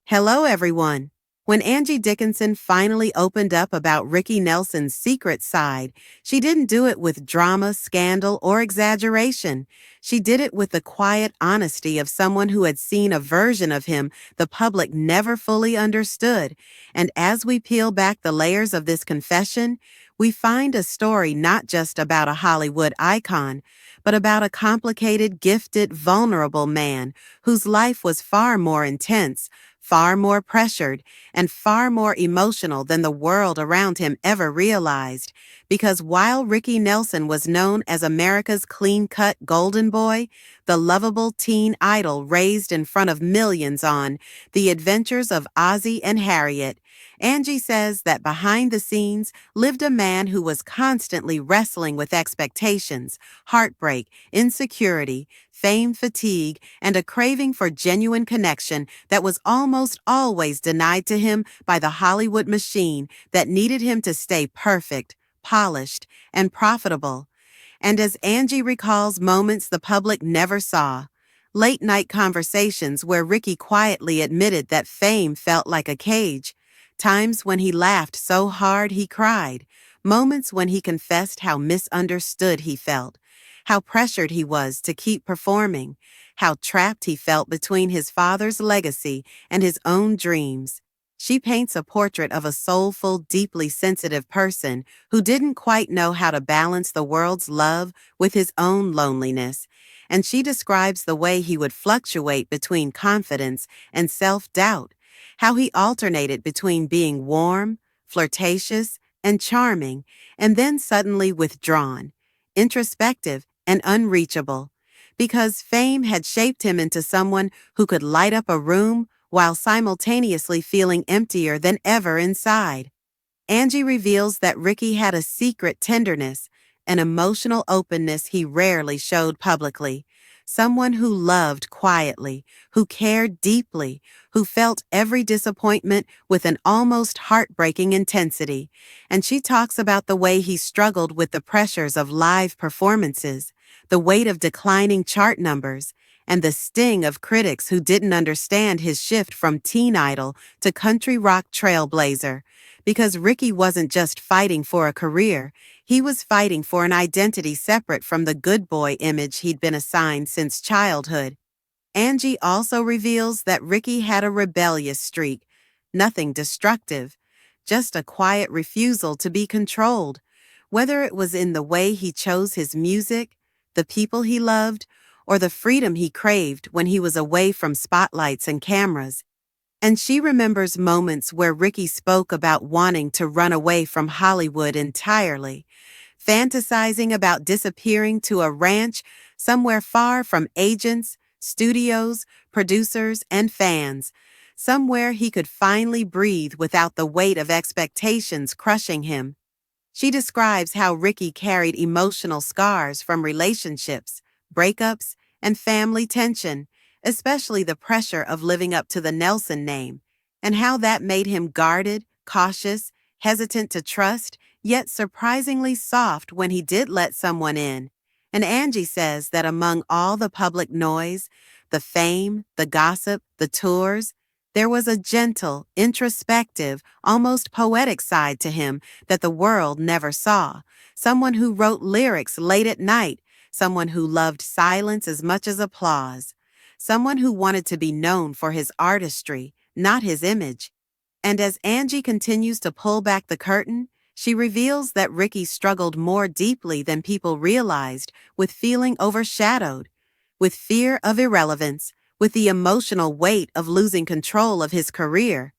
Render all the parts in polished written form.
Hello, everyone. When Angie Dickinson finally opened up about Ricky Nelson's secret side, she didn't do it with drama, scandal, or exaggeration. She did it with the quiet honesty of someone who had seen a version of him the public never fully understood. And as we peel back the layers of this confession, we find a story not just about a Hollywood icon, but about a complicated, gifted, vulnerable man whose life was far more intense, far more pressured, and far more emotional than the world around him ever realized. Because while Ricky Nelson was known as America's clean-cut golden boy, the lovable teen idol raised in front of millions on The Adventures of Ozzie and Harriet, Angie says that behind the scenes lived a man who was constantly wrestling with expectations, heartbreak, insecurity, fame fatigue, and a craving for genuine connection that was almost always denied to him by the Hollywood machine that needed him to stay perfect, polished, and profitable. And as Angie recalls moments the public never saw, late-night conversations where Ricky quietly admitted that fame felt like a cage, times when he laughed so hard he cried, moments when he confessed how misunderstood he felt, how pressured he was to keep performing, how trapped he felt between his father's legacy and his own dreams. She paints a portrait of a soulful, deeply sensitive person who didn't quite know how to balance the world's love with his own loneliness, and she describes the way he would fluctuate between confidence and self-doubt, how he alternated between being warm, flirtatious, and charming, and then suddenly withdrawn, introspective, and unreachable, because fame had shaped him into someone who could light up a room while simultaneously feeling emptier than ever inside. Angie reveals that Ricky had a secret tenderness, an emotional openness he rarely showed publicly, someone who loved quietly, who cared deeply, who felt every disappointment with an almost heartbreaking intensity. And she talks about the way he struggled with the pressures of live performances, the weight of declining chart numbers, and the sting of critics who didn't understand his shift from teen idol to country rock trailblazer. Because Ricky wasn't just fighting for a career, he was fighting for an identity separate from the good boy image he'd been assigned since childhood. Angie also reveals that Ricky had a rebellious streak, nothing destructive, just a quiet refusal to be controlled, whether it was in the way he chose his music, the people he loved, or the freedom he craved when he was away from spotlights and cameras. And she remembers moments where Ricky spoke about wanting to run away from Hollywood entirely, fantasizing about disappearing to a ranch somewhere far from agents, studios, producers, and fans, somewhere he could finally breathe without the weight of expectations crushing him. She describes how Ricky carried emotional scars from relationships, breakups, and family tension, especially the pressure of living up to the Nelson name, and how that made him guarded, cautious, hesitant to trust, yet surprisingly soft when he did let someone in. And Angie says that among all the public noise, the fame, the gossip, the tours, there was a gentle, introspective, almost poetic side to him that the world never saw. Someone who wrote lyrics late at night, someone who loved silence as much as applause, someone who wanted to be known for his artistry, not his image. And as Angie continues to pull back the curtain, she reveals that Ricky struggled more deeply than people realized with feeling overshadowed, with fear of irrelevance, with the emotional weight of losing control of his career.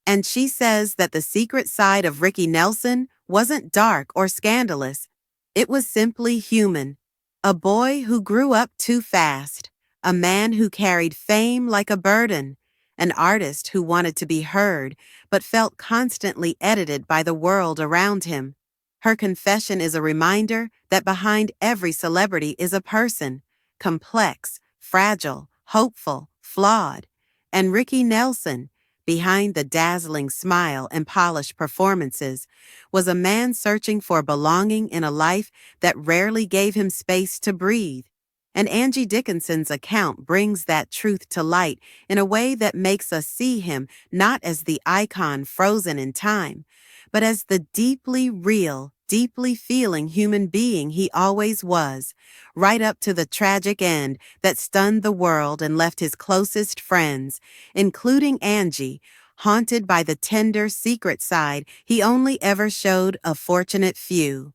And she says that the secret side of Ricky Nelson wasn't dark or scandalous. It was simply human. A boy who grew up too fast, a man who carried fame like a burden, an artist who wanted to be heard but felt constantly edited by the world around him. Her confession is a reminder that behind every celebrity is a person, complex, fragile, hopeful, flawed. And Ricky Nelson, behind the dazzling smile and polished performances, was a man searching for belonging in a life that rarely gave him space to breathe. And Angie Dickinson's account brings that truth to light in a way that makes us see him not as the icon frozen in time, but as the deeply real, deeply feeling human being he always was, right up to the tragic end that stunned the world and left his closest friends, including Angie, haunted by the tender, secret side he only ever showed a fortunate few.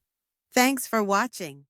Thanks for watching.